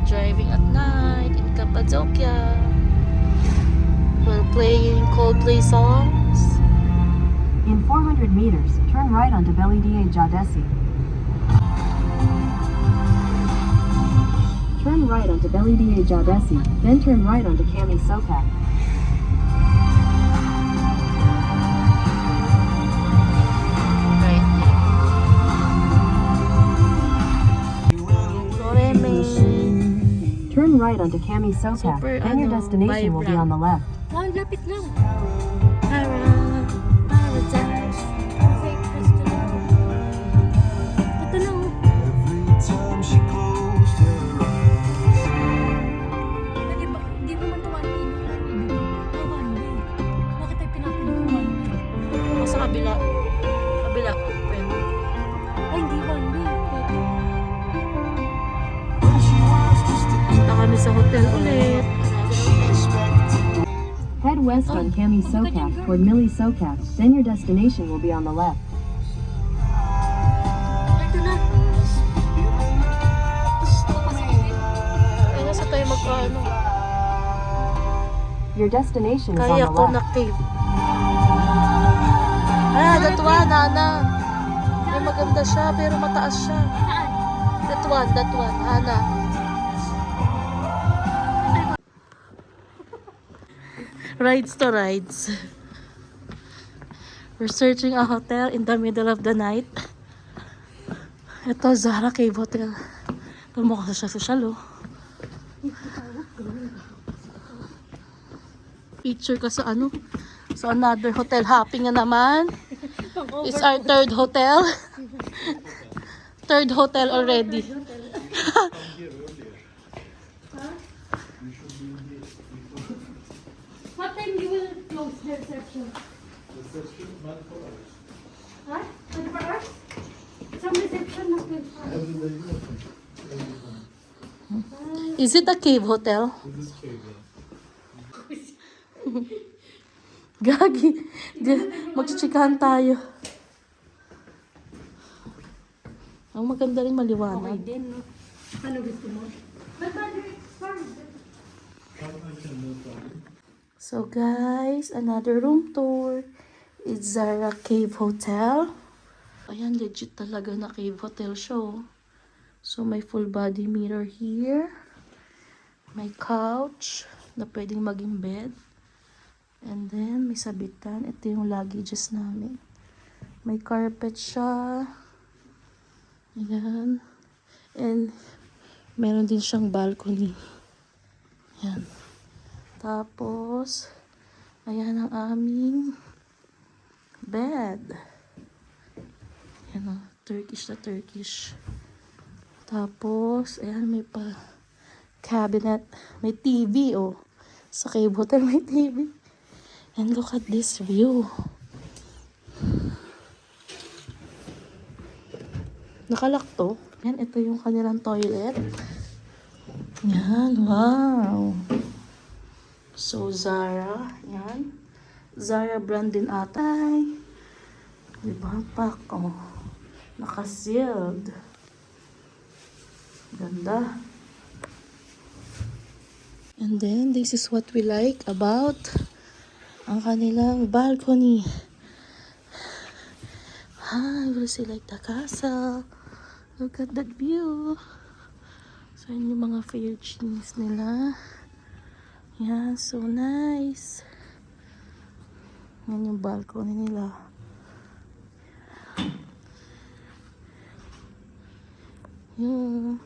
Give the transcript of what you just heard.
driving at night in Cappadocia while playing Coldplay songs. In 400 meters, turn right onto Belediye Caddesi. Turn right onto Belediye Caddesi, then turn right onto Cami Sokak. Right. Doreme. Turn right onto Cami Sokak, Super, then your destination will be on the left. Ang lapit lang. Paradise. Perfect restaurant. Ito na oh. Pwede ba? Hindi naman ito one way. One way. Bakit tayo pinapili ko one way? O sa kabila. Kabila. Pwede. Ay, hindi one way. Pwede. Punta kami sa hotel ulit. Head west on Cami Sokak toward Mili Sokak, then your destination will be on the left. Ito na. Ay, nasa tayo magpaano. Your destination is on Kaya the ko left. na cave. That one, Hana. Ay, maganda siya, pero mataas siya. Saan? That one, Hana. Rides to rides. We're searching a hotel in the middle of the night. Ito, Zara Cave Hotel. Tumukha siya social, oh. Picture ka sa ano? Sa another hotel. Happy nga naman. It's our third hotel. Third hotel already. What time you will close the reception? Reception, 24 hours. Ha? 24 hours? Some reception na 24 hours. Every day, every time. Is it a cave hotel? This is cave, Gagi. Magchichikahan tayo. Ang maganda rin maliwanag. din, no? Ano gusto mo? But sorry. So guys, another room tour. It's Zara Cave Hotel. Ayan, legit talaga na cave hotel show. So may full body mirror here. May couch na pwedeng maging bed. And then may sabitan. Ito yung luggages namin. May carpet siya. Ayan. And meron din siyang balcony. Ayan. Tapos, ayan ang aming bed. Ayan o, Turkish na Turkish. Tapos, ayan may pa cabinet. May TV oh. Sa cave hotel may TV. And look at this view. Nakalak to. Yan, ito yung kanilang toilet. Yan, wow. So, Zara. Yan. Zara brand din ata. Ay. Diba? Pack. Oh. Naka-sealed. Ganda. And then, this is what we like about ang kanilang balcony. Hi, we'll see like the castle. Look at that view. So, yun yung mga furnishings nila. Yeah, so nice. Yan yung balcony nila. Yun.